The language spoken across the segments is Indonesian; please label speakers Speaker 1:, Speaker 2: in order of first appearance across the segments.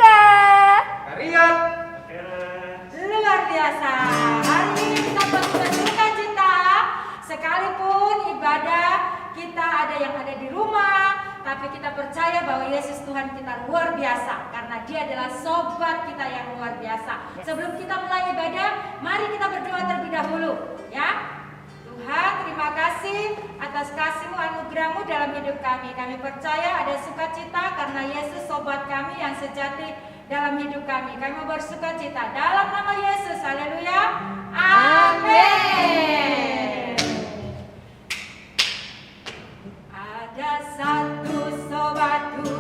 Speaker 1: Anda.
Speaker 2: Rian.
Speaker 3: Luar biasa. Hari ini kita bersuka cita. Sekalipun ibadah kita ada yang ada di rumah, tapi kita percaya bahwa Yesus Tuhan kita luar biasa karena Dia adalah sobat kita yang luar biasa. Sebelum kita mulai ibadah, mari kita berdoa terlebih dahulu, ya. Tuhan, terima kasih atas kasih-Mu, anugerah-Mu dalam hidup kami. Kami percaya ada sukacita karena Yesus sobat kami yang sejati dalam hidup kami. Kami mau bersukacita dalam nama Yesus. Haleluya. Amin. Ada satu sobatku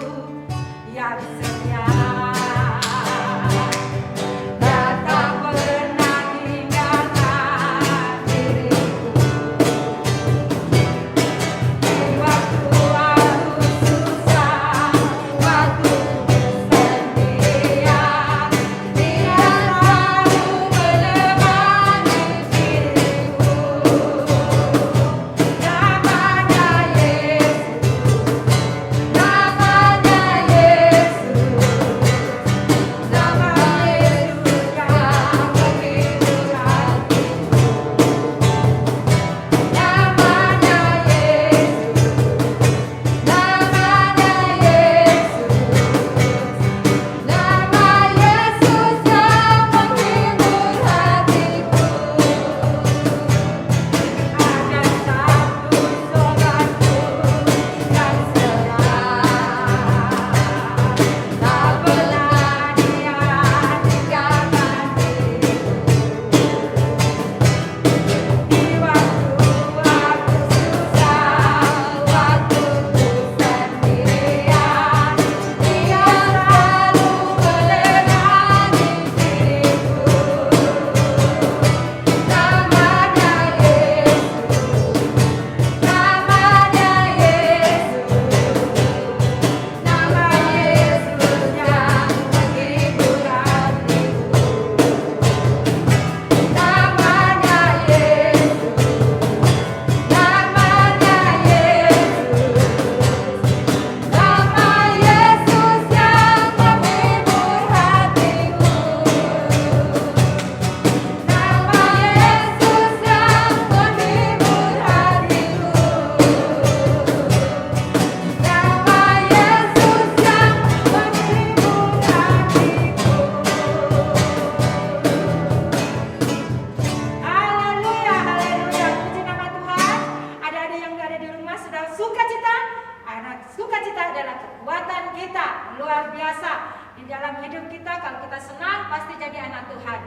Speaker 3: yang setia. Sukacita adalah kekuatan kita luar biasa di dalam hidup kita. Kalau kita senang pasti jadi anak Tuhan.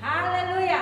Speaker 3: Haleluya.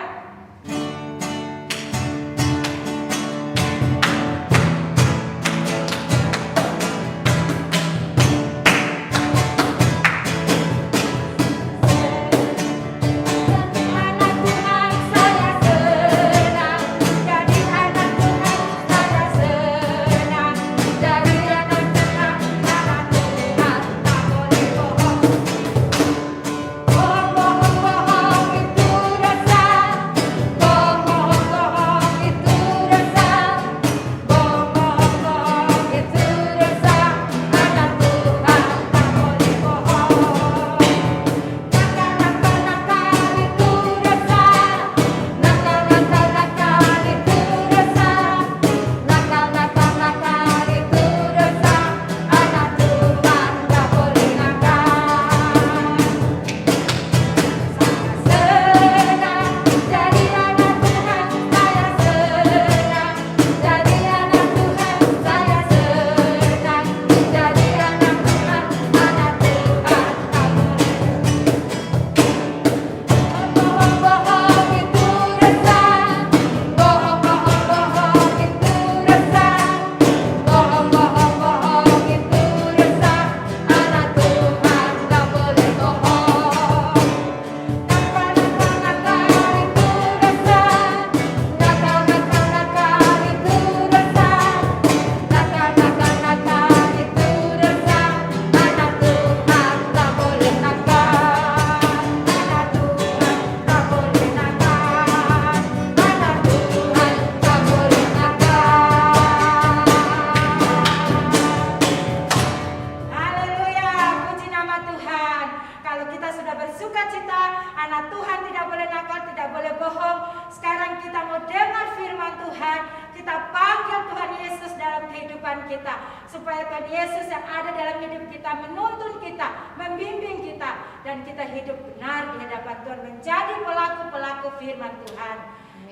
Speaker 3: kita sudah bersuka cita, anak Tuhan tidak boleh nakal, tidak boleh bohong. Sekarang kita mau dengar firman Tuhan, kita panggil Tuhan Yesus dalam kehidupan kita, supaya Tuhan Yesus yang ada dalam hidup kita menuntun kita, membimbing kita, dan kita hidup benar di hadapan Tuhan, menjadi pelaku-pelaku firman Tuhan.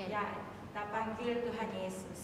Speaker 3: Ya, kita panggil Tuhan Yesus.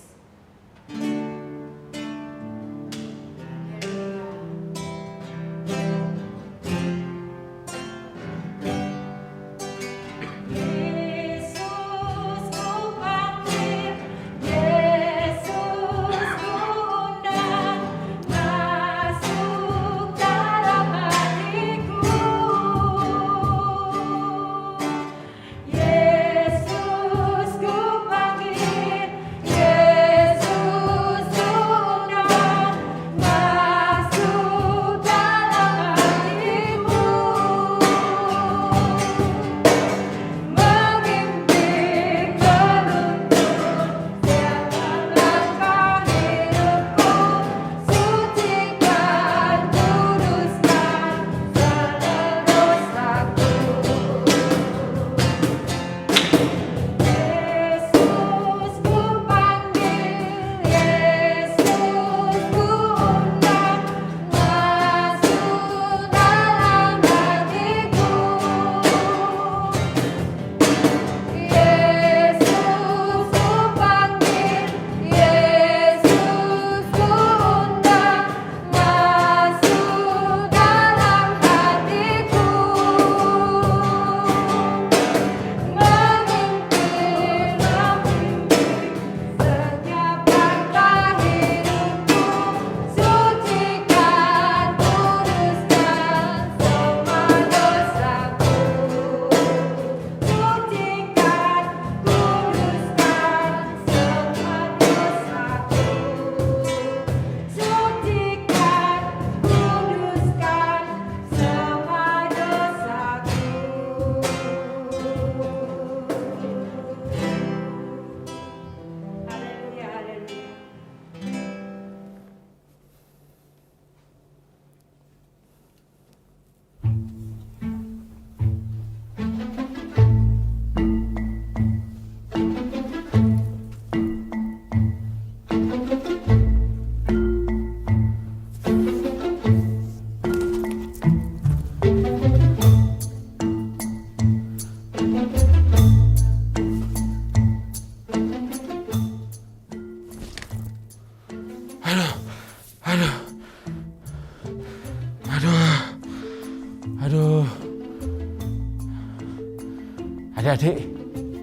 Speaker 1: Adik,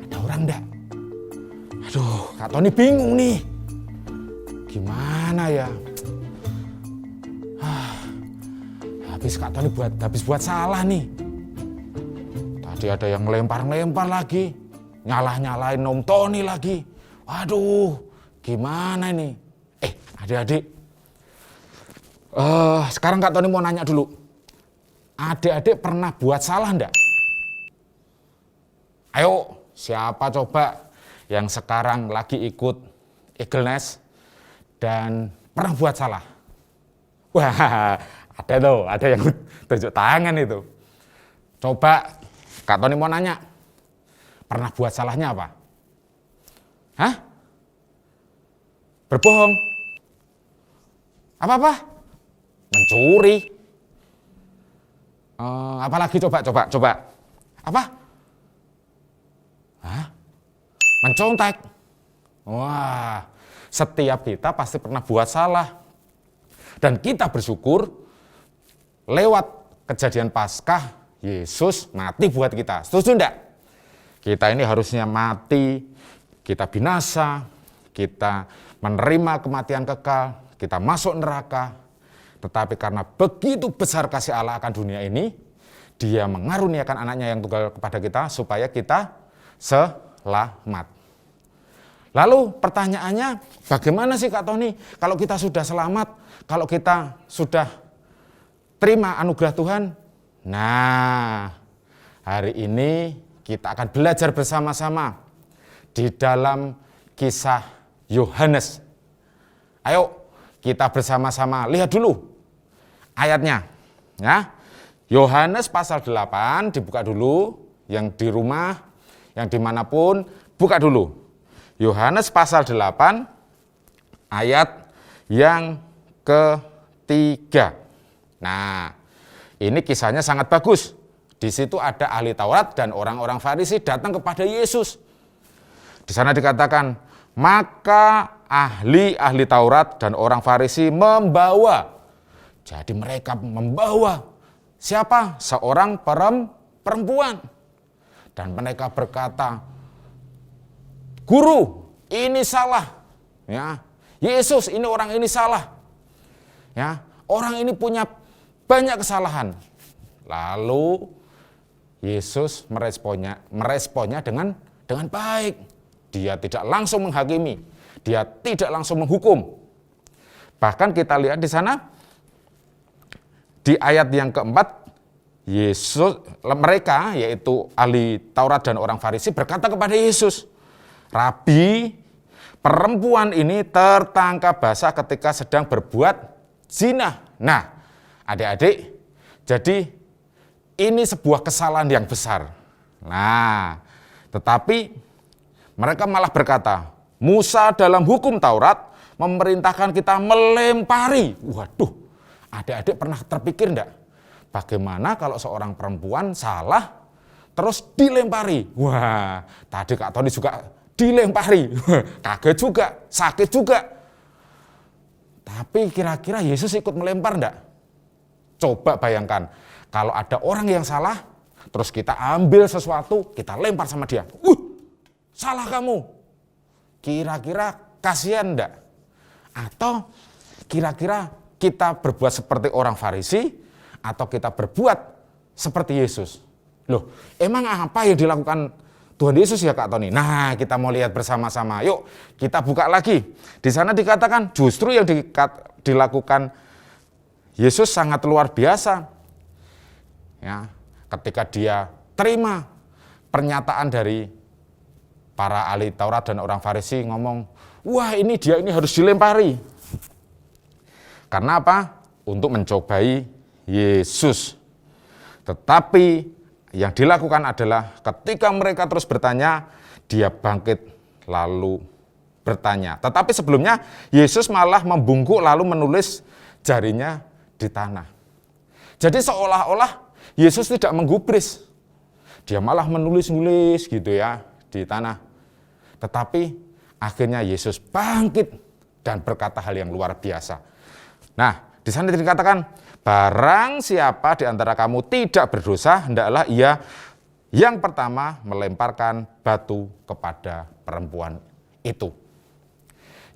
Speaker 1: ada orang enggak? Aduh, Kak Tony bingung nih. Gimana ya? Habis Kak Tony buat salah nih. Tadi ada yang ngelempar lagi, nyalahin Om Tony lagi. Waduh, gimana ini? Adik-adik. Sekarang Kak Tony mau nanya dulu. Adik-adik pernah buat salah enggak? Ayo, siapa coba yang sekarang lagi ikut Eagle Nest dan pernah buat salah? Wah, ada yang tunjuk tangan itu. Coba, Kak Tony mau nanya, pernah buat salahnya apa? Hah? Berbohong? Apa-apa? Mencuri? Apalagi coba? Apa? Hah? Mencontek? Wah, setiap kita pasti pernah buat salah. Dan kita bersyukur lewat kejadian Paskah, Yesus mati buat kita. Setuju enggak? Kita ini harusnya mati, kita binasa, kita menerima kematian kekal, kita masuk neraka. Tetapi karena begitu besar kasih Allah akan dunia ini, Dia mengaruniakan anaknya yang tunggal kepada kita supaya kita selamat. Lalu pertanyaannya, bagaimana sih Kak Tony kalau kita sudah selamat, kalau kita sudah terima anugerah Tuhan? Nah, hari ini kita akan belajar bersama-sama di dalam kisah Yohanes. Ayo kita bersama-sama lihat dulu ayatnya, ya. Yohanes pasal 8, dibuka dulu, yang di rumah, yang dimanapun, buka dulu. Yohanes pasal 8, ayat yang ketiga. Nah, ini kisahnya sangat bagus. Di situ ada ahli Taurat dan orang-orang Farisi datang kepada Yesus. Di sana dikatakan, maka ahli Taurat dan orang Farisi membawa. Jadi mereka membawa siapa? Seorang perempuan. Dan mereka berkata, Guru, ini salah. Ya, Yesus, ini orang ini salah. Ya, orang ini punya banyak kesalahan. Lalu Yesus meresponnya dengan baik. Dia tidak langsung menghakimi, dia tidak langsung menghukum. Bahkan kita lihat di sana di ayat yang keempat, mereka yaitu ahli Taurat dan orang Farisi berkata kepada Yesus, Rabi, perempuan ini tertangkap basah ketika sedang berbuat zina. Nah, adik-adik, jadi ini sebuah kesalahan yang besar. Nah, tetapi mereka malah berkata, Musa dalam hukum Taurat memerintahkan kita melempari. Waduh, adik-adik pernah terpikir enggak? Bagaimana kalau seorang perempuan salah terus dilempari? Wah, tadi Kak Tony juga dilempari. Kaget juga, sakit juga. Tapi kira-kira Yesus ikut melempar enggak? Coba bayangkan, kalau ada orang yang salah, terus kita ambil sesuatu, kita lempar sama dia. Salah kamu. Kira-kira kasihan enggak? Atau kira-kira kita berbuat seperti orang Farisi, atau kita berbuat seperti Yesus? Loh, emang apa yang dilakukan Tuhan Yesus ya Kak Tony? Nah, kita mau lihat bersama-sama. Yuk, kita buka lagi. Di sana dikatakan justru yang dilakukan Yesus sangat luar biasa. Ya, ketika dia terima pernyataan dari para ahli Taurat dan orang Farisi ngomong, wah ini dia ini harus dilempari. Karena apa? Untuk mencobai Yesus. Tetapi yang dilakukan adalah ketika mereka terus bertanya, dia bangkit lalu bertanya. Tetapi sebelumnya Yesus malah membungkuk lalu menulis jarinya di tanah. Jadi seolah-olah Yesus tidak menggubris. Dia malah menulis-nulis gitu ya di tanah. Tetapi akhirnya Yesus bangkit dan berkata hal yang luar biasa. Nah, di sana dikatakan, barang siapa di antara kamu tidak berdosa, hendaklah ia yang pertama melemparkan batu kepada perempuan itu.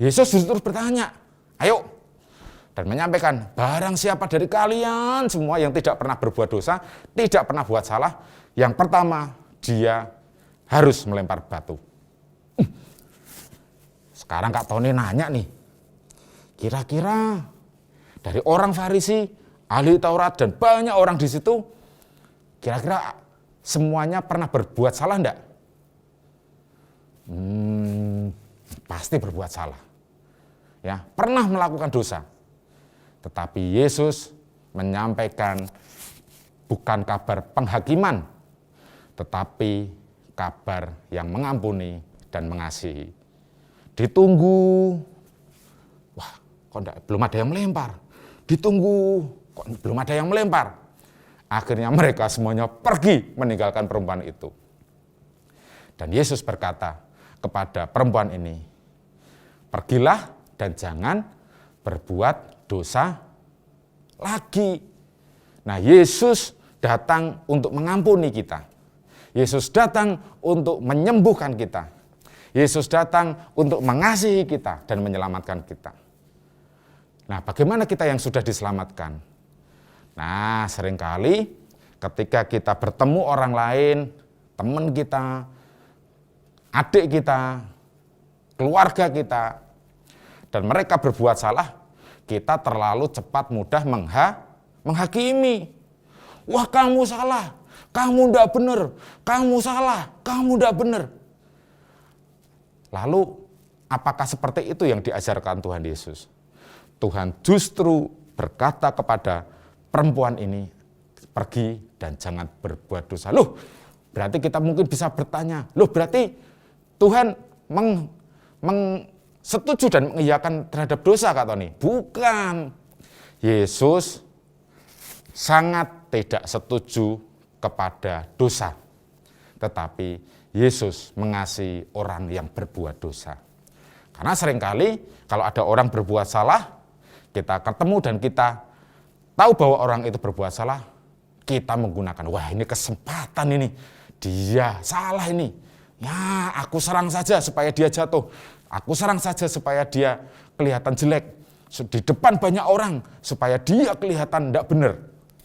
Speaker 1: Yesus justru bertanya, ayo, dan menyampaikan, barang siapa dari kalian semua yang tidak pernah berbuat dosa, tidak pernah buat salah, yang pertama dia harus melempar batu. Sekarang Kak Tony nanya nih, kira-kira dari orang Farisi, ahli Taurat dan banyak orang di situ, kira-kira semuanya pernah berbuat salah enggak? Pasti berbuat salah. Ya, pernah melakukan dosa. Tetapi Yesus menyampaikan bukan kabar penghakiman, tetapi kabar yang mengampuni dan mengasihi. Ditunggu, wah kok belum ada yang melempar. Ditunggu, kok belum ada yang melempar. Akhirnya mereka semuanya pergi meninggalkan perempuan itu. Dan Yesus berkata kepada perempuan ini, pergilah dan jangan berbuat dosa lagi. Nah, Yesus datang untuk mengampuni kita. Yesus datang untuk menyembuhkan kita. Yesus datang untuk mengasihi kita dan menyelamatkan kita. Nah, bagaimana kita yang sudah diselamatkan? Nah, seringkali ketika kita bertemu orang lain, teman kita, adik kita, keluarga kita, dan mereka berbuat salah, kita terlalu cepat mudah menghakimi. Wah, kamu salah, kamu tidak benar, kamu salah, kamu tidak benar. Lalu, apakah seperti itu yang diajarkan Tuhan Yesus? Tuhan justru berkata kepada perempuan ini, pergi dan jangan berbuat dosa. Loh, berarti kita mungkin bisa bertanya, loh berarti Tuhan setuju dan mengiyakan terhadap dosa, Kak Tony? Bukan. Yesus sangat tidak setuju kepada dosa. Tetapi Yesus mengasihi orang yang berbuat dosa. Karena seringkali kalau ada orang berbuat salah, kita ketemu dan kita tahu bahwa orang itu berbuat salah, kita menggunakan, wah ini kesempatan ini, dia salah ini. Ya aku serang saja supaya dia jatuh, aku serang saja supaya dia kelihatan jelek. Di depan banyak orang, supaya dia kelihatan tidak benar.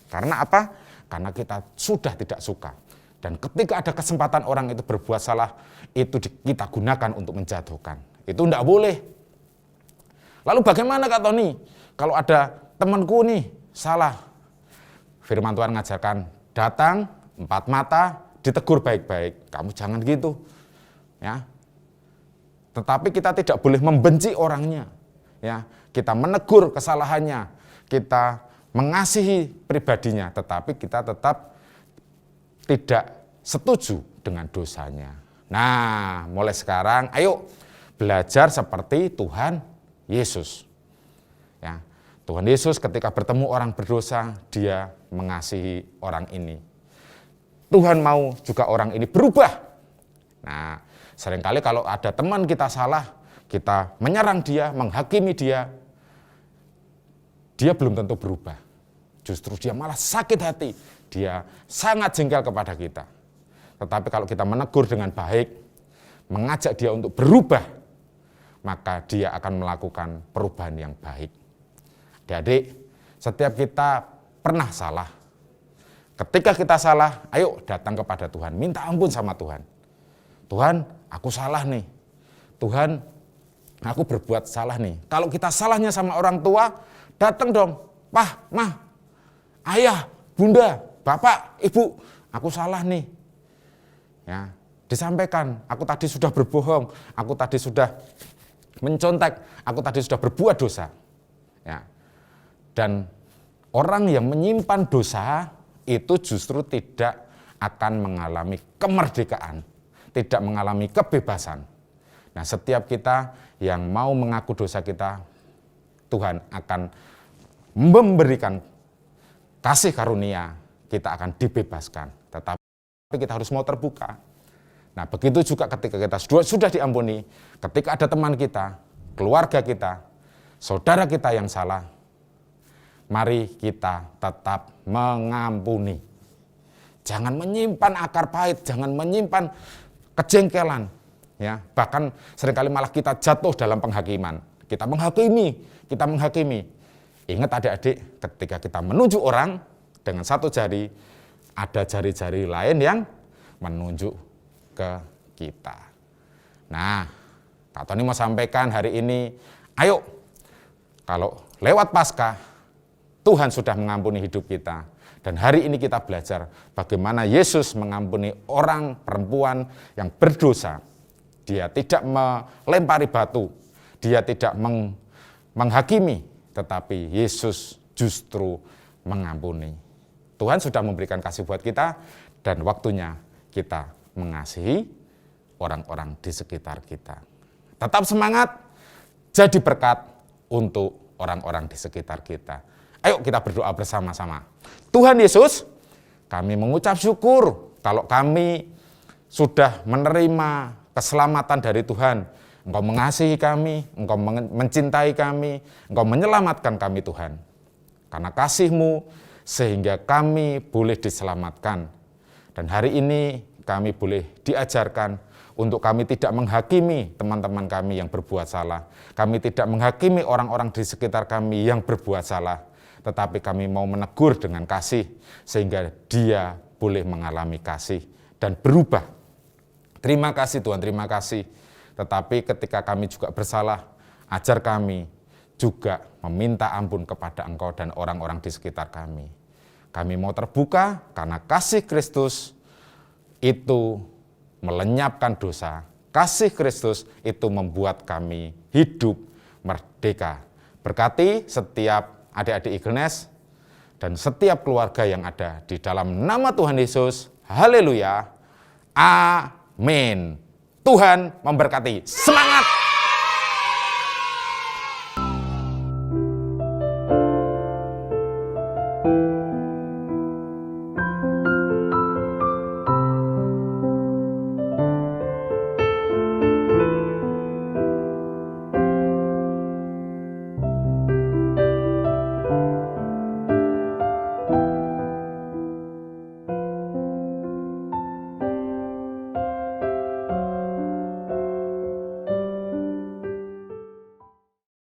Speaker 1: Karena apa? Karena kita sudah tidak suka. Dan ketika ada kesempatan orang itu berbuat salah, itu kita gunakan untuk menjatuhkan. Itu tidak boleh. Lalu bagaimana Kak Tony? Kalau ada temanku nih salah, firman Tuhan ngajarkan, datang 4 mata, ditegur baik-baik. Kamu jangan gitu. Ya. Tetapi kita tidak boleh membenci orangnya. Ya. Kita menegur kesalahannya, kita mengasihi pribadinya, tetapi kita tetap tidak setuju dengan dosanya. Nah, mulai sekarang ayo belajar seperti Tuhan Yesus. Ya, Tuhan Yesus ketika bertemu orang berdosa, dia mengasihi orang ini. Tuhan mau juga orang ini berubah. Nah, seringkali kalau ada teman kita salah, kita menyerang dia, menghakimi dia belum tentu berubah. Justru dia malah sakit hati, dia sangat jengkel kepada kita. Tetapi kalau kita menegur dengan baik, mengajak dia untuk berubah, maka dia akan melakukan perubahan yang baik. Adik-adik, setiap kita pernah salah. Ketika kita salah, ayo datang kepada Tuhan, minta ampun sama Tuhan. Tuhan, aku salah nih. Tuhan, aku berbuat salah nih. Kalau kita salahnya sama orang tua, datang dong. Pah, mah, ayah, bunda, bapak, ibu, aku salah nih. Ya, disampaikan, aku tadi sudah berbohong, aku tadi sudah mencontek, aku tadi sudah berbuat dosa. Ya. Dan orang yang menyimpan dosa itu justru tidak akan mengalami kemerdekaan, tidak mengalami kebebasan. Nah, setiap kita yang mau mengaku dosa kita, Tuhan akan memberikan kasih karunia, kita akan dibebaskan. Tetapi kita harus mau terbuka. Nah, begitu juga ketika kita sudah diampuni, ketika ada teman kita, keluarga kita, saudara kita yang salah, mari kita tetap mengampuni. Jangan menyimpan akar pahit, jangan menyimpan kejengkelan. Ya, bahkan seringkali malah kita jatuh dalam penghakiman. Kita menghakimi. Ingat adik-adik, ketika kita menunjuk orang dengan satu jari, ada jari-jari lain yang menunjuk ke kita. Nah, Kak Tony mau sampaikan hari ini, ayo, kalau lewat Paskah, Tuhan sudah mengampuni hidup kita. Dan hari ini kita belajar bagaimana Yesus mengampuni orang perempuan yang berdosa. Dia tidak melempari batu, dia tidak menghakimi, tetapi Yesus justru mengampuni. Tuhan sudah memberikan kasih buat kita, dan waktunya kita mengasihi orang-orang di sekitar kita. Tetap semangat, jadi berkat untuk orang-orang di sekitar kita. Ayo kita berdoa bersama-sama. Tuhan Yesus, kami mengucap syukur kalau kami sudah menerima keselamatan dari Tuhan. Engkau mengasihi kami, Engkau mencintai kami, Engkau menyelamatkan kami Tuhan. Karena kasih-Mu sehingga kami boleh diselamatkan. Dan hari ini kami boleh diajarkan untuk kami tidak menghakimi teman-teman kami yang berbuat salah. Kami tidak menghakimi orang-orang di sekitar kami yang berbuat salah. Tetapi kami mau menegur dengan kasih sehingga dia boleh mengalami kasih dan berubah. Terima kasih Tuhan, terima kasih. Tetapi ketika kami juga bersalah, ajar kami juga meminta ampun kepada Engkau dan orang-orang di sekitar kami. Kami mau terbuka karena kasih Kristus itu melenyapkan dosa. Kasih Kristus itu membuat kami hidup merdeka. Berkati setiap adik-adik Eagleness dan setiap keluarga yang ada di dalam nama Tuhan Yesus. Haleluya. Amin. Tuhan memberkati. Semangat!